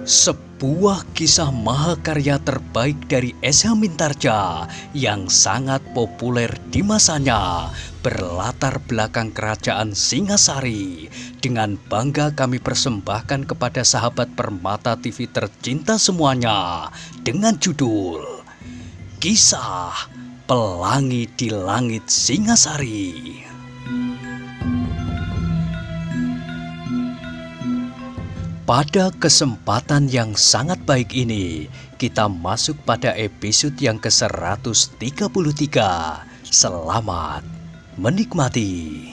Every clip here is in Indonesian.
Sebuah kisah mahakarya terbaik dari S.H. Mintarja yang sangat populer di masanya berlatar belakang kerajaan Singasari. Dengan bangga kami persembahkan kepada sahabat Permata TV tercinta semuanya dengan judul Kisah Pelangi di Langit Singasari. Pada kesempatan yang sangat baik ini, kita masuk pada episode yang ke-133. Selamat menikmati.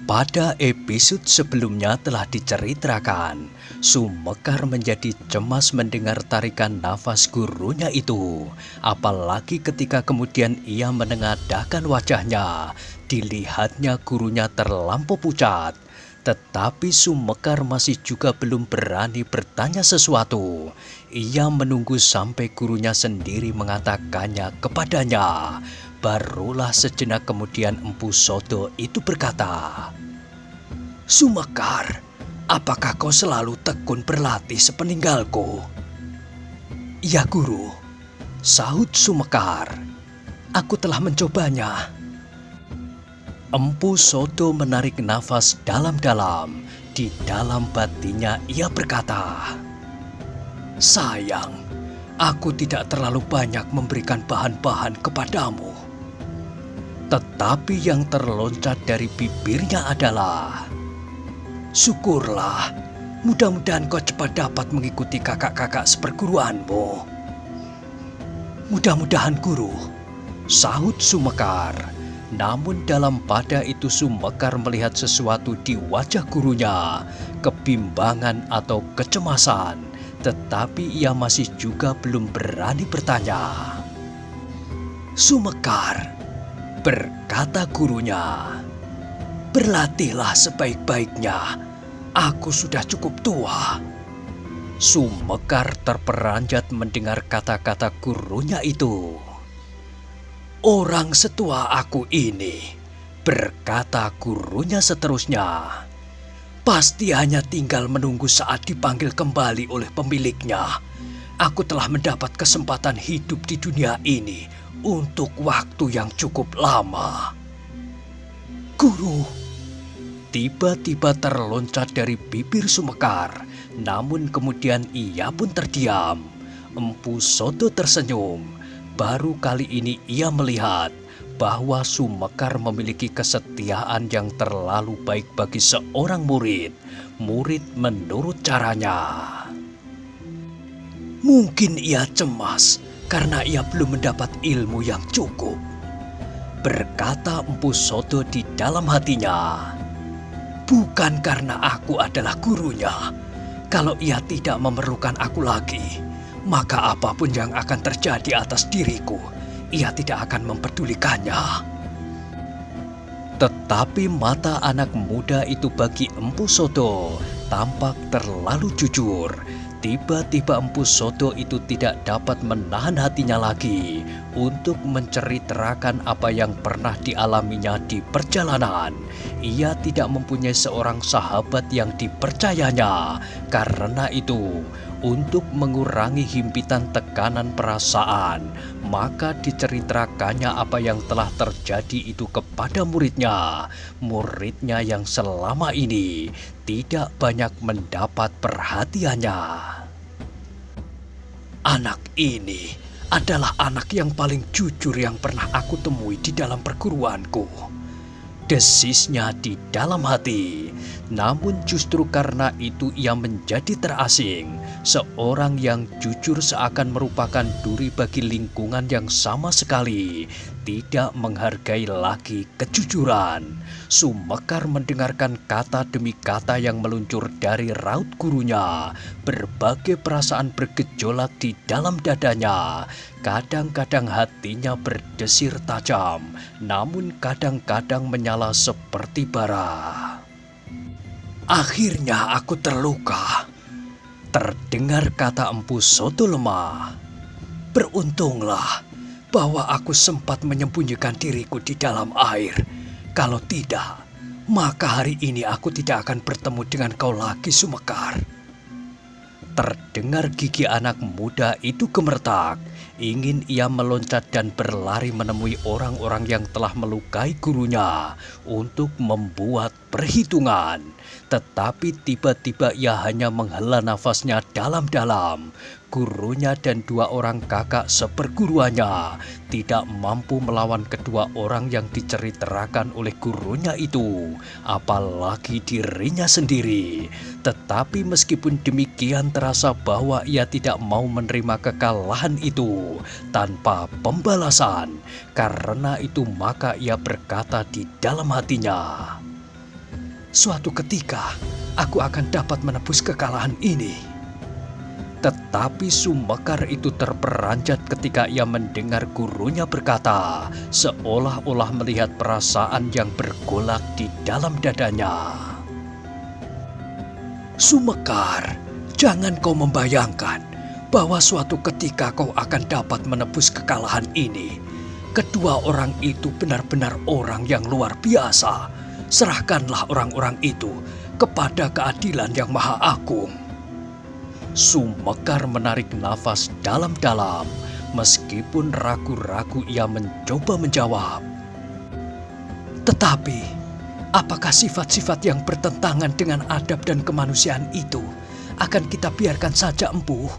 Pada episode sebelumnya telah diceritakan, Sumekar menjadi cemas mendengar tarikan nafas gurunya itu. Apalagi ketika kemudian ia menengadahkan wajahnya, dilihatnya gurunya terlampau pucat. Tetapi Sumekar masih juga belum berani bertanya sesuatu. Ia menunggu sampai gurunya sendiri mengatakannya kepadanya. Barulah sejenak kemudian Empu Sodo itu berkata, "Sumekar, apakah kau selalu tekun berlatih sepeninggalku?" "Ya guru," sahut Sumekar, "aku telah mencobanya." Empu Sodo menarik nafas dalam-dalam. Di dalam batinnya ia berkata, "Sayang, aku tidak terlalu banyak memberikan bahan-bahan kepadamu." Tetapi yang terloncat dari bibirnya adalah, "Syukurlah, mudah-mudahan kau cepat dapat mengikuti kakak-kakak seperguruanmu." "Mudah-mudahan guru," sahut Sumekar. Namun dalam pada itu Sumekar melihat sesuatu di wajah gurunya, kebimbangan atau kecemasan, tetapi ia masih juga belum berani bertanya. "Sumekar," berkata gurunya, "berlatihlah sebaik-baiknya. Aku sudah cukup tua." Sumekar terperanjat mendengar kata-kata gurunya itu. "Orang setua aku ini," berkata gurunya seterusnya, "pasti hanya tinggal menunggu saat dipanggil kembali oleh pemiliknya. Aku telah mendapat kesempatan hidup di dunia ini untuk waktu yang cukup lama." "Guru!" tiba-tiba terloncat dari bibir Sumekar, namun kemudian ia pun terdiam. Empu Sodo tersenyum. Baru kali ini ia melihat bahwa Sumekar memiliki kesetiaan yang terlalu baik bagi seorang murid. Murid menurut caranya. "Mungkin ia cemas karena ia belum mendapat ilmu yang cukup," berkata Empu Sodo di dalam hatinya. "Bukan karena aku adalah gurunya. Kalau ia tidak memerlukan aku lagi, maka apapun yang akan terjadi atas diriku, ia tidak akan mempedulikannya." Tetapi mata anak muda itu bagi Empu Sodo tampak terlalu jujur. Tiba-tiba Empu Sodo itu tidak dapat menahan hatinya lagi untuk menceritakan apa yang pernah dialaminya di perjalanan. Ia tidak mempunyai seorang sahabat yang dipercayanya. Karena itu, untuk mengurangi himpitan tekanan perasaan, maka diceritakannya apa yang telah terjadi itu kepada muridnya. Muridnya yang selama ini tidak banyak mendapat perhatiannya. "Anak ini adalah anak yang paling jujur yang pernah aku temui di dalam perguruanku," desisnya di dalam hati. Namun justru karena itu ia menjadi terasing. Seorang yang jujur seakan merupakan duri bagi lingkungan yang sama sekali tidak menghargai lagi kejujuran. Sumekar mendengarkan kata demi kata yang meluncur dari raut gurunya. Berbagai perasaan bergejolak di dalam dadanya. Kadang-kadang hatinya berdesir tajam, namun kadang-kadang menyala seperti bara. "Akhirnya aku terluka," terdengar kata Empu Sodo lemah. "Beruntunglah bahwa aku sempat menyembunyikan diriku di dalam air. Kalau tidak, maka hari ini aku tidak akan bertemu dengan kau lagi, Sumekar. Terdengar gigi anak muda itu gemeretak. Ingin ia meloncat dan berlari menemui orang-orang yang telah melukai gurunya untuk membuat perhitungan. Tetapi tiba-tiba ia hanya menghela nafasnya dalam-dalam. Gurunya dan dua orang kakak seperguruannya tidak mampu melawan kedua orang yang diceritakan oleh gurunya itu, apalagi dirinya sendiri. Tetapi meskipun demikian terasa bahwa ia tidak mau menerima kekalahan itu tanpa pembalasan. Karena itu maka ia berkata di dalam hatinya, "Suatu ketika aku akan dapat menebus kekalahan ini." Tetapi Sumekar itu terperanjat ketika ia mendengar gurunya berkata, seolah-olah melihat perasaan yang bergolak di dalam dadanya. "Sumekar, jangan kau membayangkan bahwa suatu ketika kau akan dapat menebus kekalahan ini. Kedua orang itu benar-benar orang yang luar biasa. Serahkanlah orang-orang itu kepada keadilan yang maha agung." Sumekar menarik nafas dalam-dalam. Meskipun ragu-ragu ia mencoba menjawab. "Tetapi, apakah sifat-sifat yang bertentangan dengan adab dan kemanusiaan itu akan kita biarkan saja, Empu?"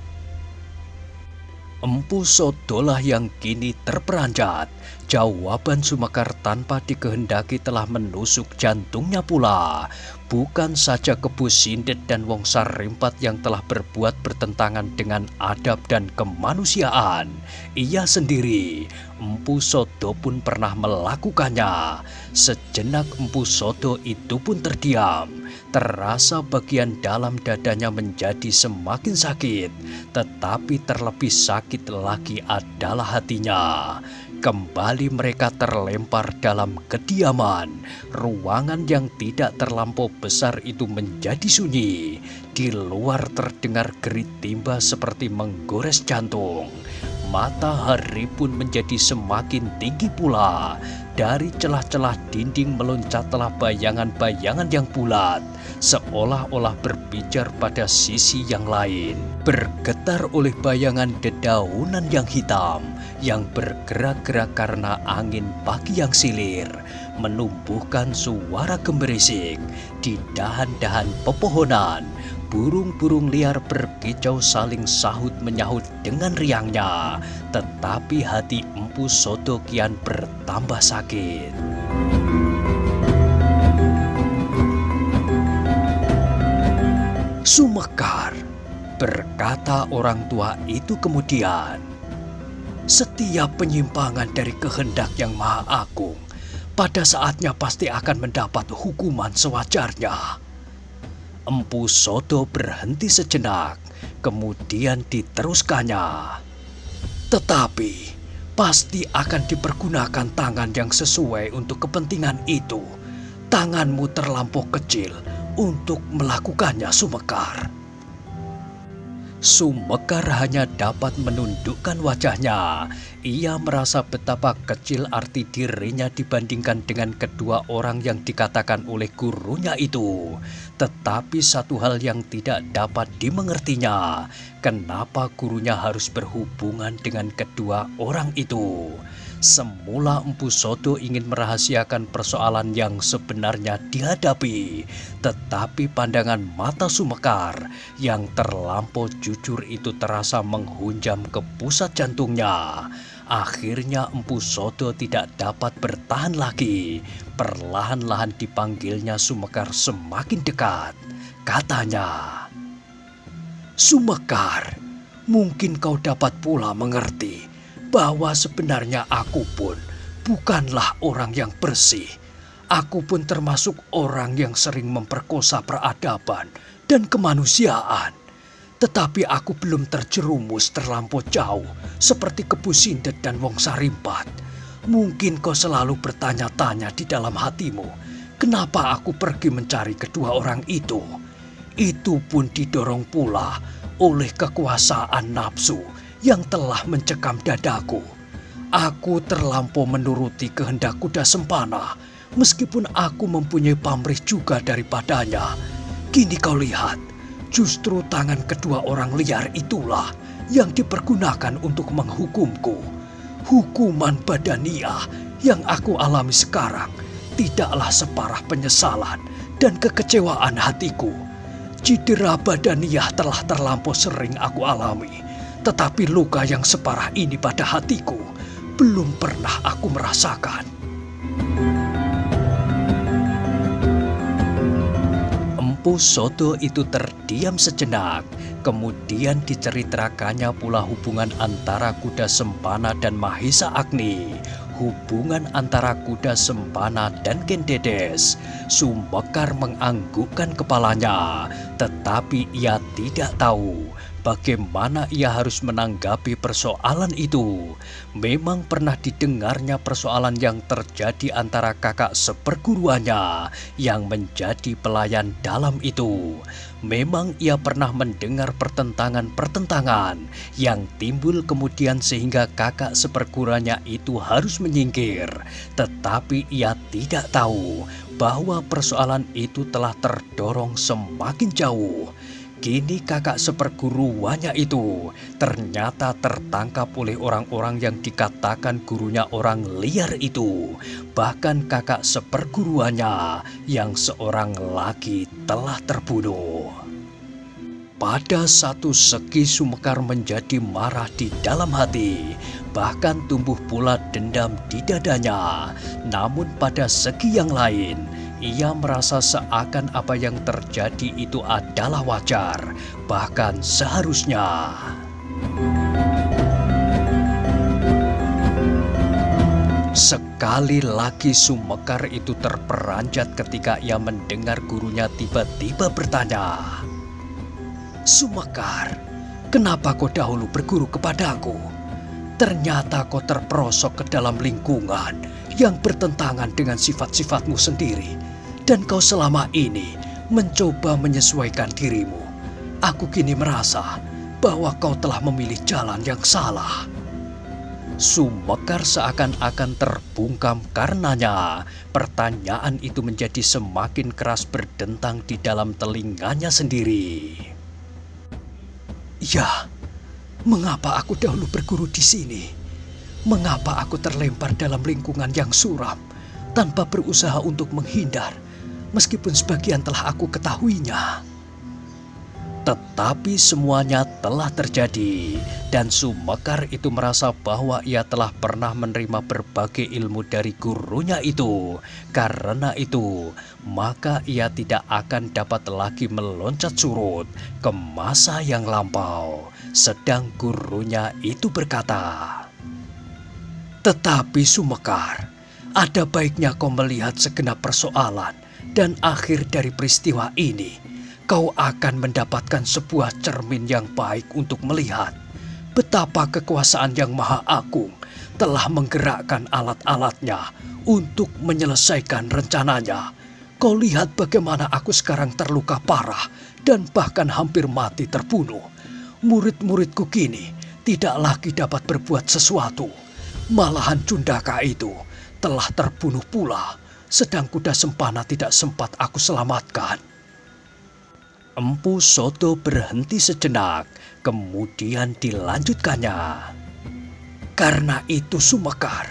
Empu Sodolah yang kini terperanjat. Jawaban Sumekar tanpa dikehendaki telah menusuk jantungnya pula. Bukan saja Kebu Sindet dan Wong Sarimpat yang telah berbuat bertentangan dengan adab dan kemanusiaan. Ia sendiri, Empu Sodo pun pernah melakukannya. Sejenak Empu Sodo itu pun terdiam. Terasa bagian dalam dadanya menjadi semakin sakit. Tetapi terlebih sakit lagi adalah hatinya. Kembali mereka terlempar dalam kediaman. Ruangan yang tidak terlampau besar itu menjadi sunyi. Di luar terdengar gerit timba seperti menggores jantung. Matahari pun menjadi semakin tinggi pula. Dari celah-celah dinding meloncatlah bayangan-bayangan yang bulat, seolah-olah berpijar pada sisi yang lain. Bergetar oleh bayangan dedaunan yang hitam, yang bergerak-gerak karena angin pagi yang silir, menumbuhkan suara gemerisik. Di dahan-dahan pepohonan, burung-burung liar berkicau saling sahut menyahut dengan riangnya. Tetapi hati Empu Sodo kian bertambah sakit. "Sumekar," berkata orang tua itu kemudian, "setiap penyimpangan dari kehendak yang maha agung pada saatnya pasti akan mendapat hukuman sewajarnya." Empu Sodo berhenti sejenak, kemudian diteruskannya. "Tetapi pasti akan dipergunakan tangan yang sesuai untuk kepentingan itu. Tanganmu terlampau kecil untuk melakukannya, Sumekar." Sumekar hanya dapat menundukkan wajahnya. Ia merasa betapa kecil arti dirinya dibandingkan dengan kedua orang yang dikatakan oleh gurunya itu. Tetapi satu hal yang tidak dapat dimengertinya, kenapa gurunya harus berhubungan dengan kedua orang itu. Semula Empu Sodo ingin merahasiakan persoalan yang sebenarnya dihadapi, tetapi pandangan mata Sumekar yang terlampau jujur itu terasa menghunjam ke pusat jantungnya. Akhirnya Empu Sodo tidak dapat bertahan lagi. Perlahan-lahan dipanggilnya Sumekar semakin dekat. Katanya, "Sumekar, mungkin kau dapat pula mengerti bahwa sebenarnya aku pun bukanlah orang yang bersih. Aku pun termasuk orang yang sering memperkosa peradaban dan kemanusiaan. Tetapi aku belum terjerumus terlampau jauh seperti Kebu Sindet dan Wong Sarimpat. Mungkin kau selalu bertanya-tanya di dalam hatimu, kenapa aku pergi mencari kedua orang itu? Itu pun didorong pula oleh kekuasaan nafsu yang telah mencekam dadaku. Aku terlampau menuruti kehendak kuda sempana, Meskipun aku mempunyai pamrih juga daripadanya, kini kau lihat, justru tangan kedua orang liar itulah yang dipergunakan untuk menghukumku. Hukuman badaniah yang aku alami sekarang tidaklah separah penyesalan dan kekecewaan hatiku. Cedera badaniah telah terlampau sering aku alami, tetapi luka yang separah ini pada hatiku belum pernah aku merasakan. Empu Sodo itu terdiam sejenak, kemudian diceritakannya pula hubungan antara kuda Sempana dan Mahesa Agni, hubungan antara kuda Sempana dan Kendedes. Sumekar menganggukkan kepalanya, tetapi ia tidak tahu bagaimana ia harus menanggapi persoalan itu. Memang pernah didengarnya persoalan yang terjadi antara kakak seperguruannya yang menjadi pelayan dalam itu. Memang ia pernah mendengar pertentangan-pertentangan yang timbul kemudian sehingga kakak seperguruannya itu harus menyingkir. Tetapi ia tidak tahu bahwa persoalan itu telah terdorong semakin jauh. Kini kakak seperguruannya itu ternyata tertangkap oleh orang-orang yang dikatakan gurunya orang liar itu. Bahkan kakak seperguruannya yang seorang lagi telah terbunuh. Pada satu segi Sumekar menjadi marah di dalam hati, bahkan tumbuh pula dendam di dadanya. Namun pada segi yang lain, ia merasa seakan apa yang terjadi itu adalah wajar, bahkan seharusnya. Sekali lagi Sumekar itu terperanjat ketika ia mendengar gurunya tiba-tiba bertanya, "Sumekar, kenapa kau dahulu berguru kepadaku? Ternyata kau terperosok ke dalam lingkungan yang bertentangan dengan sifat-sifatmu sendiri, dan kau selama ini mencoba menyesuaikan dirimu. Aku kini merasa bahwa kau telah memilih jalan yang salah." Sumekar seakan-akan terbungkam karenanya. Pertanyaan itu menjadi semakin keras berdentang di dalam telinganya sendiri. Ya, mengapa aku dahulu berguru di sini? Mengapa aku terlempar dalam lingkungan yang suram tanpa berusaha untuk menghindar, meskipun sebagian telah aku ketahuinya? Tetapi semuanya telah terjadi, dan Sumekar itu merasa bahwa ia telah pernah menerima berbagai ilmu dari gurunya itu. Karena itu, maka ia tidak akan dapat lagi meloncat surut ke masa yang lampau. Sedang gurunya itu berkata, "Tetapi Sumekar, ada baiknya kau melihat segenap persoalan, dan akhir dari peristiwa ini kau akan mendapatkan sebuah cermin yang baik untuk melihat betapa kekuasaan yang Maha Agung telah menggerakkan alat-alatnya untuk menyelesaikan rencananya. Kau lihat bagaimana aku sekarang terluka parah dan bahkan hampir mati terbunuh. Murid-muridku kini tidak lagi dapat berbuat sesuatu. Malahan Cundaka itu telah terbunuh pula, sedang kuda Sempana tidak sempat aku selamatkan." Empu Sodo berhenti sejenak, kemudian dilanjutkannya. "Karena itu Sumekar,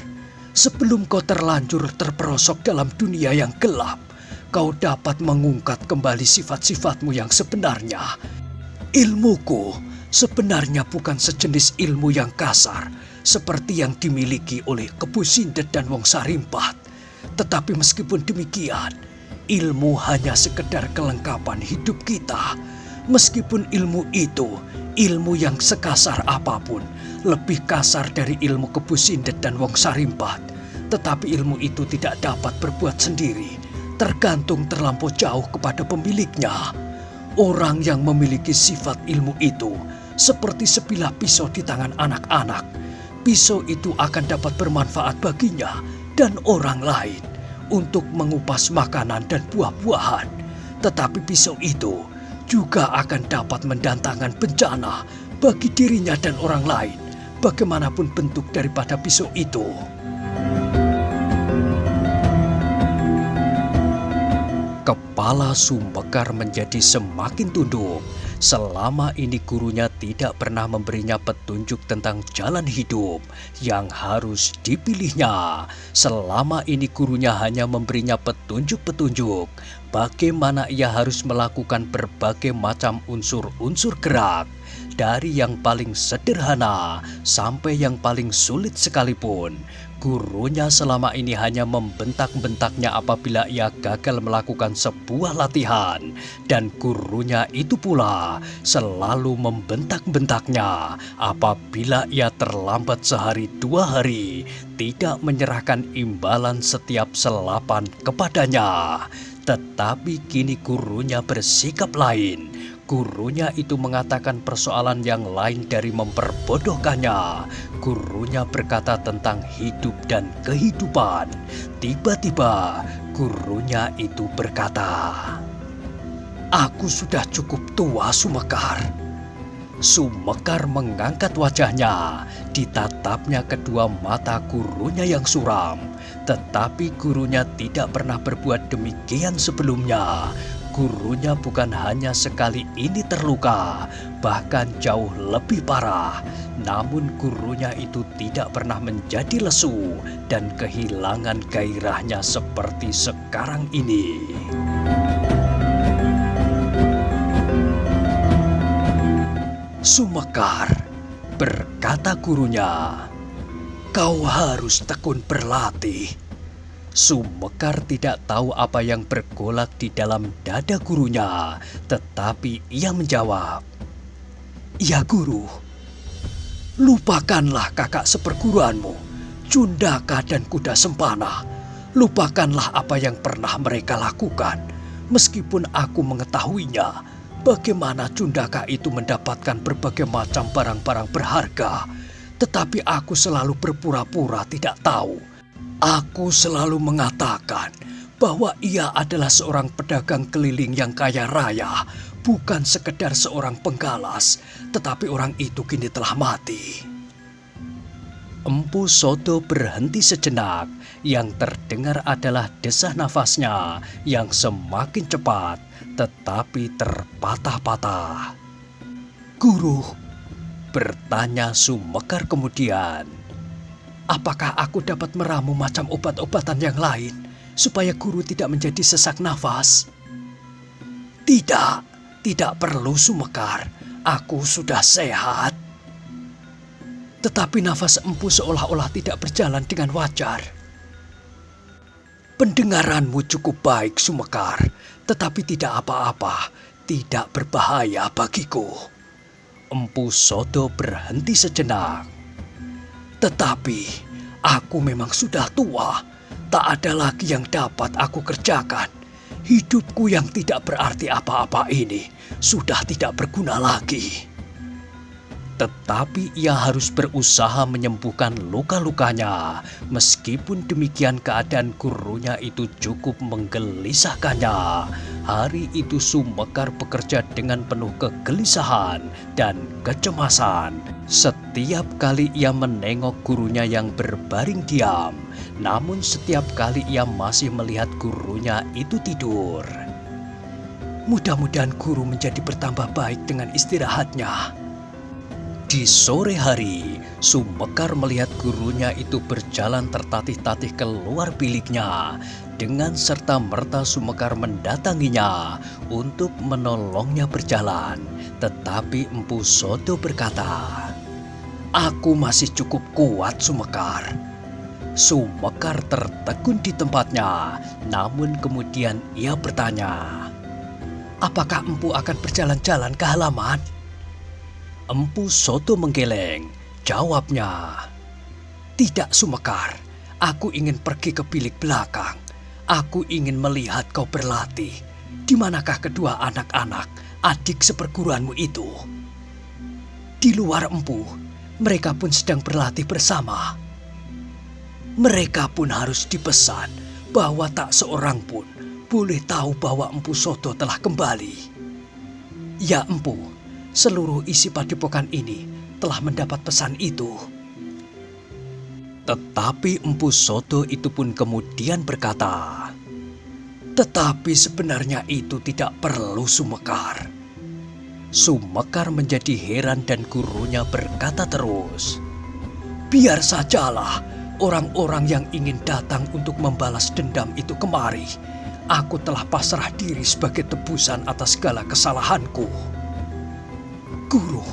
sebelum kau terlanjur terperosok dalam dunia yang gelap, kau dapat mengungkap kembali sifat-sifatmu yang sebenarnya. Ilmuku sebenarnya bukan sejenis ilmu yang kasar seperti yang dimiliki oleh Kebu Sindet dan Wong Sarimpat. Tetapi meskipun demikian, ilmu hanya sekedar kelengkapan hidup kita. Meskipun ilmu itu ilmu yang sekasar apapun, lebih kasar dari ilmu Kebu Sindet dan Wong Sarimpat, tetapi ilmu itu tidak dapat berbuat sendiri, tergantung terlampau jauh kepada pemiliknya. Orang yang memiliki sifat ilmu itu seperti sebilah pisau di tangan anak-anak. Pisau itu akan dapat bermanfaat baginya dan orang lain untuk mengupas makanan dan buah-buahan. Tetapi pisau itu juga akan dapat mendatangkan bencana bagi dirinya dan orang lain, bagaimanapun bentuk daripada pisau itu. Kepala Sumekar menjadi semakin tunduk. Selama ini gurunya tidak pernah memberinya petunjuk tentang jalan hidup yang harus dipilihnya. Selama ini gurunya hanya memberinya petunjuk-petunjuk bagaimana ia harus melakukan berbagai macam unsur-unsur gerak. Dari yang paling sederhana sampai yang paling sulit sekalipun, gurunya selama ini hanya membentak-bentaknya apabila ia gagal melakukan sebuah latihan. Dan gurunya itu pula selalu membentak-bentaknya apabila ia terlambat sehari dua hari, tidak menyerahkan imbalan setiap selapan kepadanya. Tetapi kini gurunya bersikap lain. Gurunya itu mengatakan persoalan yang lain dari memperbodohkannya. Gurunya berkata tentang hidup dan kehidupan. Tiba-tiba gurunya itu berkata, "Aku sudah cukup tua, Sumekar." Sumekar mengangkat wajahnya, ditatapnya kedua mata gurunya yang suram. Tetapi gurunya tidak pernah berbuat demikian sebelumnya. Gurunya bukan hanya sekali ini terluka, bahkan jauh lebih parah. Namun gurunya itu tidak pernah menjadi lesu dan kehilangan gairahnya seperti sekarang ini. "Sumekar," berkata gurunya, "kau harus tekun berlatih." Sumekar tidak tahu apa yang bergolak di dalam dada gurunya, tetapi ia menjawab, "Ya guru, lupakanlah kakak seperguruanmu, Cundaka dan Kuda Sempana. Lupakanlah apa yang pernah mereka lakukan. Meskipun aku mengetahuinya, bagaimana Cundaka itu mendapatkan berbagai macam barang-barang berharga, tetapi aku selalu berpura-pura tidak tahu. Aku selalu mengatakan bahwa ia adalah seorang pedagang keliling yang kaya raya, bukan sekedar seorang penggalas, tetapi orang itu kini telah mati." Empu Sodo berhenti sejenak. Yang terdengar adalah desah nafasnya yang semakin cepat, tetapi terpatah-patah. "Guru," bertanya Sumekar kemudian, "apakah aku dapat meramu macam obat-obatan yang lain supaya guru tidak menjadi sesak nafas?" "Tidak, tidak perlu Sumekar. Aku sudah sehat." Tetapi nafas empu seolah-olah tidak berjalan dengan wajar. "Pendengaranmu cukup baik Sumekar, tetapi tidak apa-apa, tidak berbahaya bagiku." Empu Sodo berhenti sejenak. "Tetapi aku memang sudah tua, tak ada lagi yang dapat aku kerjakan. Hidupku yang tidak berarti apa-apa ini sudah tidak berguna lagi." Tetapi ia harus berusaha menyembuhkan luka-lukanya. Meskipun demikian keadaan gurunya itu cukup menggelisahkannya. Hari itu Sumekar bekerja dengan penuh kegelisahan dan kecemasan. Setiap kali ia menengok gurunya yang berbaring diam, namun setiap kali ia masih melihat gurunya itu tidur. Mudah-mudahan guru menjadi bertambah baik dengan istirahatnya. Di sore hari, Sumekar melihat gurunya itu berjalan tertatih-tatih keluar biliknya. Dengan serta-merta Sumekar mendatanginya untuk menolongnya berjalan. Tetapi Empu Sodo berkata, "Aku masih cukup kuat Sumekar." Sumekar tertegun di tempatnya, namun kemudian ia bertanya, "Apakah empu akan berjalan-jalan ke halaman?" Empu Sodo menggeleng. Jawabnya, "Tidak Sumekar, aku ingin pergi ke bilik belakang. Aku ingin melihat kau berlatih. Di manakah kedua anak-anak, adik seperguruanmu itu?" "Di luar empu, mereka pun sedang berlatih bersama." "Mereka pun harus dipesan bahwa tak seorang pun boleh tahu bahwa Empu Sodo telah kembali." "Ya empu, seluruh isi padepokan ini telah mendapat pesan itu." Tetapi Empu Sodo itu pun kemudian berkata, Tetapi sebenarnya itu tidak perlu, Sumekar. Sumekar menjadi heran dan gurunya berkata terus, "Biar sajalah orang-orang yang ingin datang untuk membalas dendam itu kemari. Aku telah pasrah diri sebagai tebusan atas segala kesalahanku." "Guru,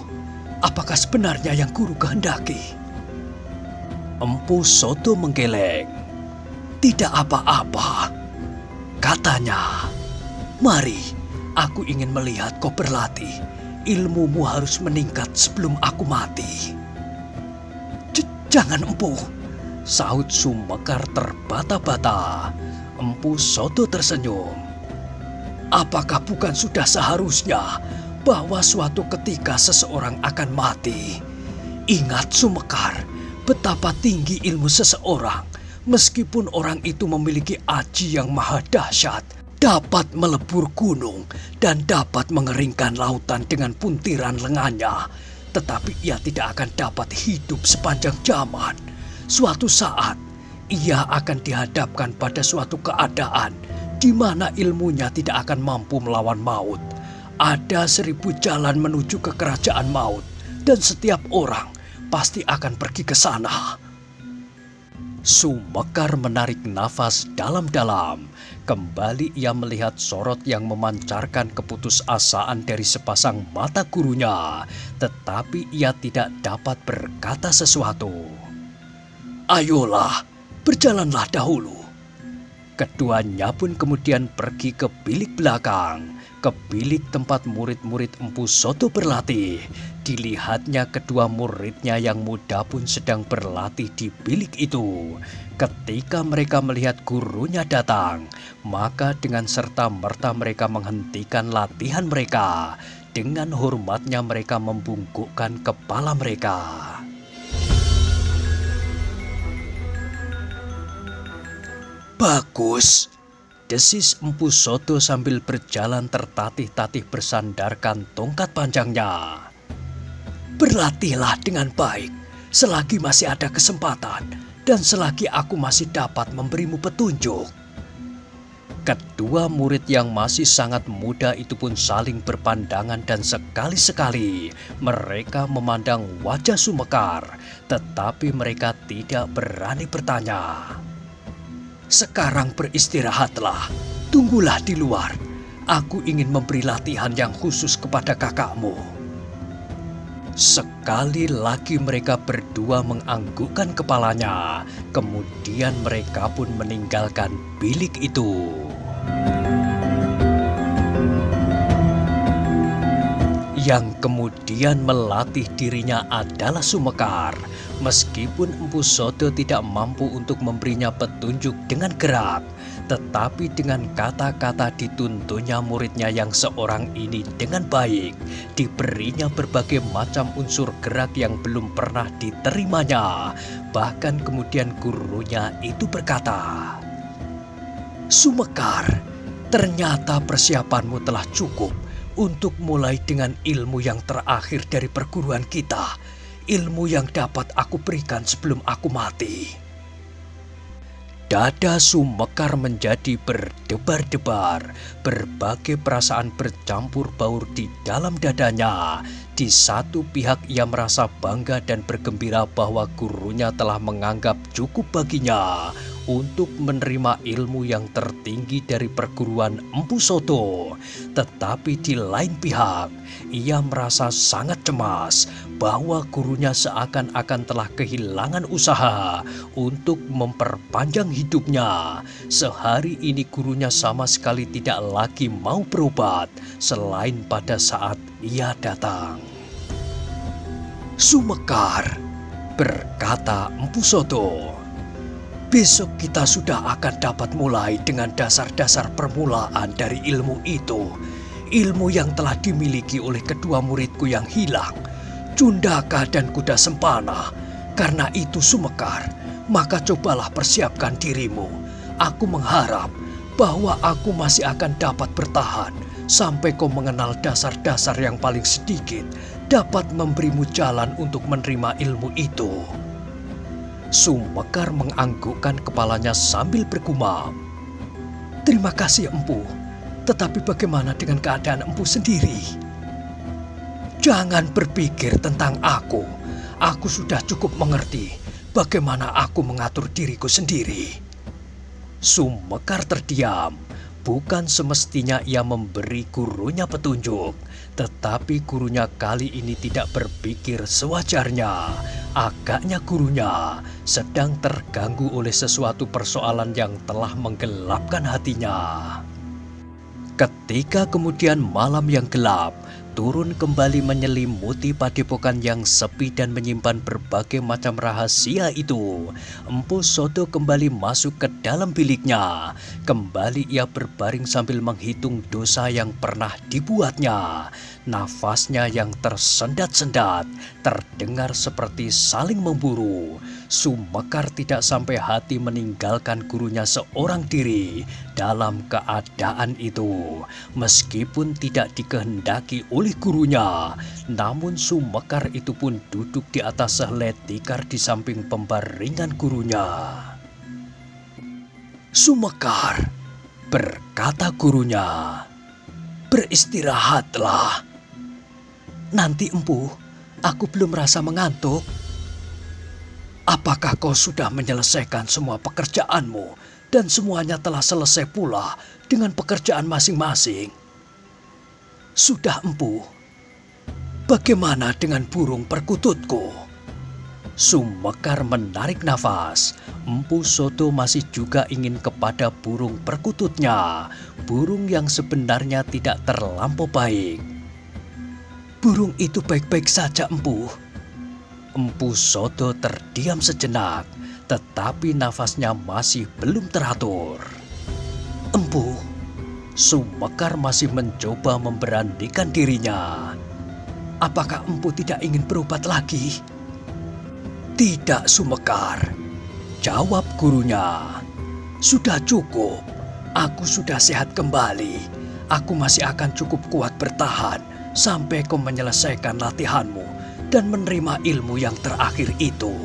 apakah sebenarnya yang guru kehendaki?" Empu Soto menggeleng. "Tidak apa-apa," katanya. "Mari, aku ingin melihat kau berlatih. Ilmumu harus meningkat sebelum aku mati." "Jangan, Empu," sahut Sumekar terbata-bata. Empu Soto tersenyum. "Apakah bukan sudah seharusnya bahwa suatu ketika seseorang akan mati? Ingat, Sumekar, betapa tinggi ilmu seseorang. Meskipun orang itu memiliki aji yang maha dahsyat, dapat melebur gunung dan dapat mengeringkan lautan dengan puntiran lengannya, tetapi ia tidak akan dapat hidup sepanjang zaman. Suatu saat, ia akan dihadapkan pada suatu keadaan di mana ilmunya tidak akan mampu melawan maut. Ada 1000 jalan menuju ke kerajaan maut, dan setiap orang pasti akan pergi ke sana." Sumekar menarik nafas dalam-dalam. Kembali ia melihat sorot yang memancarkan keputusasaan dari sepasang mata gurunya, tetapi ia tidak dapat berkata sesuatu. "Ayolah, berjalanlah dahulu." Keduanya pun kemudian pergi ke bilik belakang, ke bilik tempat murid-murid Empu Soto berlatih. Dilihatnya kedua muridnya yang muda pun sedang berlatih di bilik itu. Ketika mereka melihat gurunya datang, maka dengan serta-merta mereka menghentikan latihan mereka. Dengan hormatnya mereka membungkukkan kepala mereka. "Bagus," desis Empu Soto sambil berjalan tertatih-tatih bersandarkan tongkat panjangnya. "Berlatihlah dengan baik selagi masih ada kesempatan dan selagi aku masih dapat memberimu petunjuk." Kedua murid yang masih sangat muda itu pun saling berpandangan dan sekali-sekali mereka memandang wajah Sumekar, tetapi mereka tidak berani bertanya. "Sekarang beristirahatlah, tunggulah di luar. Aku ingin memberi latihan yang khusus kepada kakakmu." Sekali lagi mereka berdua menganggukkan kepalanya. Kemudian mereka pun meninggalkan bilik itu. Yang kemudian melatih dirinya adalah Sumekar. Meskipun Empu Soto tidak mampu untuk memberinya petunjuk dengan gerak, tetapi dengan kata-kata dituntunnya muridnya yang seorang ini dengan baik, diberinya berbagai macam unsur gerak yang belum pernah diterimanya. Bahkan kemudian gurunya itu berkata, "Sumekar, ternyata persiapanmu telah cukup untuk mulai dengan ilmu yang terakhir dari perguruan kita. Ilmu yang dapat aku berikan sebelum aku mati." Dada Sumekar menjadi berdebar-debar. Berbagai perasaan bercampur baur di dalam dadanya. Di satu pihak ia merasa bangga dan bergembira bahwa gurunya telah menganggap cukup baginya untuk menerima ilmu yang tertinggi dari perguruan Empu Soto. Tetapi di lain pihak, ia merasa sangat cemas bahwa gurunya seakan-akan telah kehilangan usaha untuk memperpanjang hidupnya. Sehari ini gurunya sama sekali tidak lagi mau berobat selain pada saat ia datang. "Sumekar," berkata Empu Soto, "besok kita sudah akan dapat mulai dengan dasar-dasar permulaan dari ilmu itu. Ilmu yang telah dimiliki oleh kedua muridku yang hilang, Cundaka dan Kuda Sempana. Karena itu Sumekar, maka cobalah persiapkan dirimu. Aku mengharap bahwa aku masih akan dapat bertahan sampai kau mengenal dasar-dasar yang paling sedikit dapat memberimu jalan untuk menerima ilmu itu." Sumekar menganggukkan kepalanya sambil bergumam, Terima kasih Empu, tetapi bagaimana dengan keadaan Empu sendiri? Jangan berpikir tentang aku. Aku sudah cukup mengerti bagaimana aku mengatur diriku sendiri. Sumekar terdiam. Bukan semestinya ia memberi gurunya petunjuk, tetapi gurunya kali ini tidak berpikir sewajarnya. Agaknya gurunya sedang terganggu oleh sesuatu persoalan yang telah menggelapkan hatinya. Ketika kemudian malam yang gelap turun kembali menyelimuti padepokan yang sepi dan menyimpan berbagai macam rahasia itu, Empu Sodo kembali masuk ke dalam biliknya. Kembali ia berbaring sambil menghitung dosa yang pernah dibuatnya. Nafasnya yang tersendat-sendat terdengar seperti saling memburu. Sumekar tidak sampai hati meninggalkan gurunya seorang diri dalam keadaan itu. Meskipun tidak dikehendaki oleh gurunya, namun Sumekar itu pun duduk di atas sehelai tikar di samping pembaringan gurunya. "Sumekar," berkata gurunya, "beristirahatlah. Nanti Empu, aku belum merasa mengantuk." "Apakah kau sudah menyelesaikan semua pekerjaanmu dan semuanya telah selesai pula dengan pekerjaan masing-masing?" "Sudah Empu." "Bagaimana dengan burung perkututku?" Sumekar menarik nafas. Empu Sodo masih juga ingin kepada burung perkututnya, burung yang sebenarnya tidak terlampau baik. "Burung itu baik-baik saja Empu." Empu Sodo terdiam sejenak, tetapi nafasnya masih belum teratur. "Empu," Sumekar masih mencoba memberanikan dirinya. "Apakah Empu tidak ingin berobat lagi?" "Tidak Sumekar," jawab gurunya. "Sudah cukup. Aku sudah sehat kembali. Aku masih akan cukup kuat bertahan sampai kau menyelesaikan latihanmu dan menerima ilmu yang terakhir itu."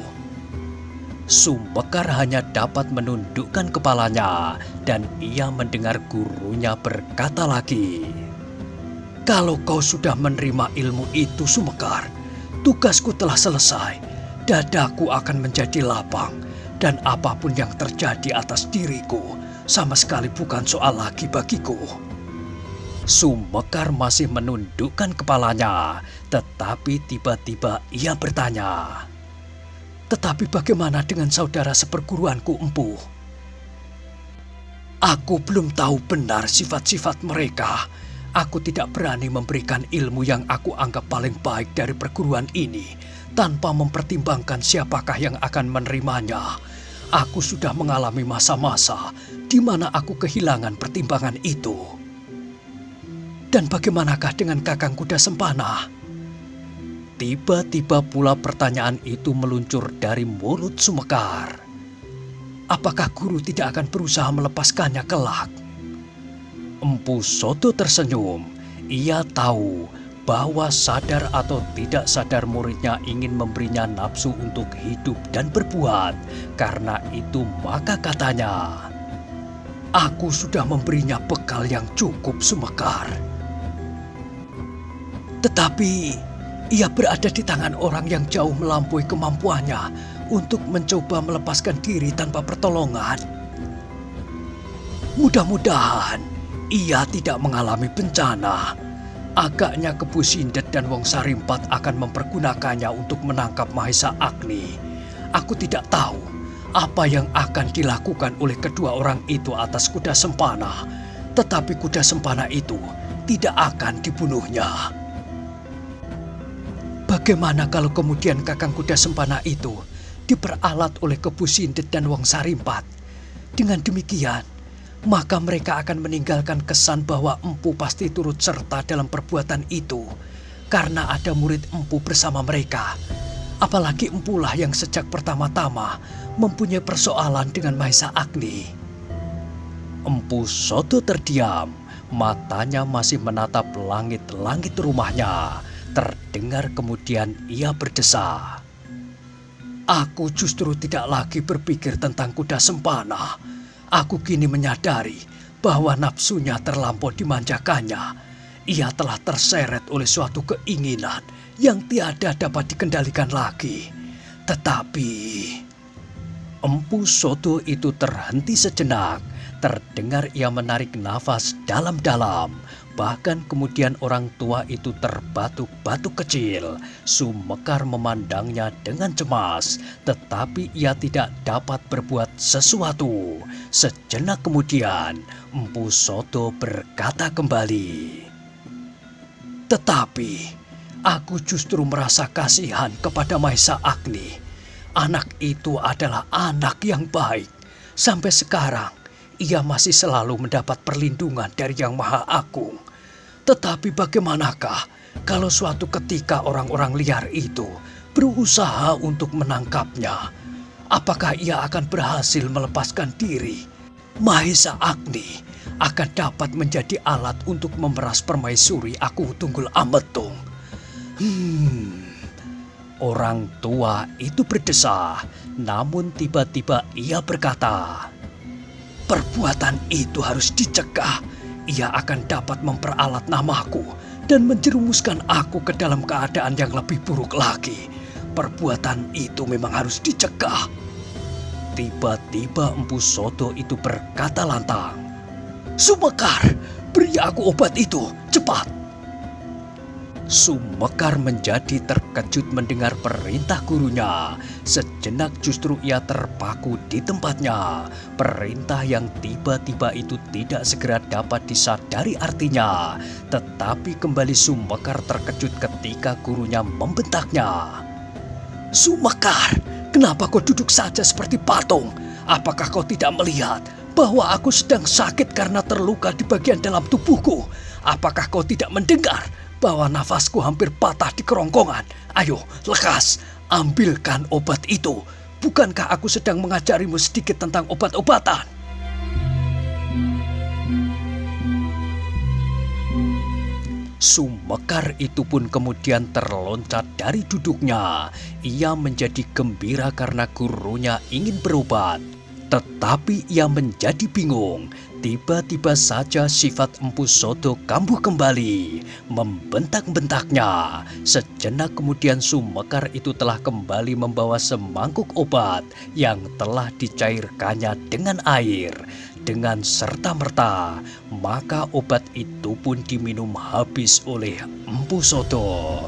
Sumekar hanya dapat menundukkan kepalanya dan ia mendengar gurunya berkata lagi, "Kalau kau sudah menerima ilmu itu Sumekar, tugasku telah selesai. Dadaku akan menjadi lapang dan apapun yang terjadi atas diriku sama sekali bukan soal lagi bagiku." Sumekar masih menundukkan kepalanya, tetapi tiba-tiba ia bertanya, "Tetapi bagaimana dengan saudara seperguruanku Empu?" "Aku belum tahu benar sifat-sifat mereka. Aku tidak berani memberikan ilmu yang aku anggap paling baik dari perguruan ini tanpa mempertimbangkan siapakah yang akan menerimanya. Aku sudah mengalami masa-masa di mana aku kehilangan pertimbangan itu." "Dan bagaimanakah dengan Kakang Kuda Sempana?" Tiba-tiba pula pertanyaan itu meluncur dari mulut Sumekar. "Apakah guru tidak akan berusaha melepaskannya kelak?" Empu Sodo tersenyum. Ia tahu bahwa sadar atau tidak sadar muridnya ingin memberinya nafsu untuk hidup dan berbuat. Karena itu maka katanya, "Aku sudah memberinya bekal yang cukup Sumekar. Tetapi ia berada di tangan orang yang jauh melampaui kemampuannya untuk mencoba melepaskan diri tanpa pertolongan. Mudah-mudahan ia tidak mengalami bencana. Agaknya Kebu Sindet dan Wong Sarimpat akan mempergunakannya untuk menangkap Mahesa Agni. Aku tidak tahu apa yang akan dilakukan oleh kedua orang itu atas Kuda Sempana, tetapi Kuda Sempana itu tidak akan dibunuhnya." "Bagaimana kalau kemudian Kakang Kuda Sempana itu diperalat oleh Kebu Sindet dan Wong Sarimpat? Dengan demikian, maka mereka akan meninggalkan kesan bahwa Empu pasti turut serta dalam perbuatan itu karena ada murid Empu bersama mereka. Apalagi Empulah yang sejak pertama-tama mempunyai persoalan dengan Mahesa Agni." Empu Sodo terdiam, matanya masih menatap langit-langit rumahnya. Terdengar kemudian ia berdesah, "Aku justru tidak lagi berpikir tentang Kuda Sempana. Aku kini menyadari bahwa nafsunya terlampau dimanjakannya. Ia telah terseret oleh suatu keinginan yang tiada dapat dikendalikan lagi. Tetapi Empu Soto itu terhenti sejenak. Terdengar ia menarik nafas dalam-dalam. Bahkan kemudian orang tua itu terbatuk-batuk kecil. Sumekar memandangnya dengan cemas, tetapi ia tidak dapat berbuat sesuatu. Sejenak kemudian, Empu Soto berkata kembali, "Tetapi aku justru merasa kasihan kepada Maesa Agni. Anak itu adalah anak yang baik. Sampai sekarang, ia masih selalu mendapat perlindungan dari Yang Maha Agung. Tetapi bagaimanakah kalau suatu ketika orang-orang liar itu berusaha untuk menangkapnya? Apakah ia akan berhasil melepaskan diri? Maesa Agni akan dapat menjadi alat untuk memeras permaisuri Aku Tunggul Ametung." Orang tua itu berdesah, namun tiba-tiba ia berkata, "Perbuatan itu harus dicegah. Ia akan dapat memperalat namaku dan menjerumuskan aku ke dalam keadaan yang lebih buruk lagi. Perbuatan itu memang harus dicegah." Tiba-tiba Empu Soto itu berkata lantang, "Sumekar, beri aku obat itu, cepat!" Sumekar menjadi terkejut mendengar perintah gurunya. Sejenak justru ia terpaku di tempatnya. Perintah yang tiba-tiba itu tidak segera dapat disadari artinya. Tetapi kembali Sumekar terkejut ketika gurunya membentaknya. "Sumekar, kenapa kau duduk saja seperti patung? Apakah kau tidak melihat bahwa aku sedang sakit karena terluka di bagian dalam tubuhku? Apakah kau tidak mendengar bahwa nafasku hampir patah di kerongkongan? Ayo, lekas, ambilkan obat itu. Bukankah aku sedang mengajarimu sedikit tentang obat-obatan?" Sumekar itu pun kemudian terloncat dari duduknya. Ia menjadi gembira karena gurunya ingin berobat. Tetapi ia menjadi bingung. Tiba-tiba saja sifat Empu Soto kambuh kembali, membentak-bentaknya. Sejenak kemudian Sumekar itu telah kembali membawa semangkuk obat yang telah dicairkannya dengan air. Dengan serta-merta, maka obat itu pun diminum habis oleh Empu Soto.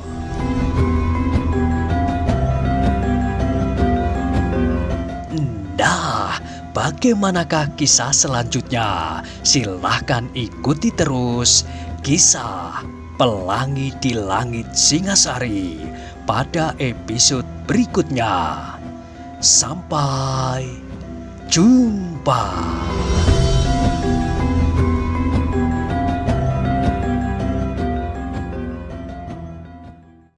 Nah, bagaimanakah kisah selanjutnya? Silahkan ikuti terus kisah Pelangi di Langit Singasari pada episode berikutnya. Sampai jumpa.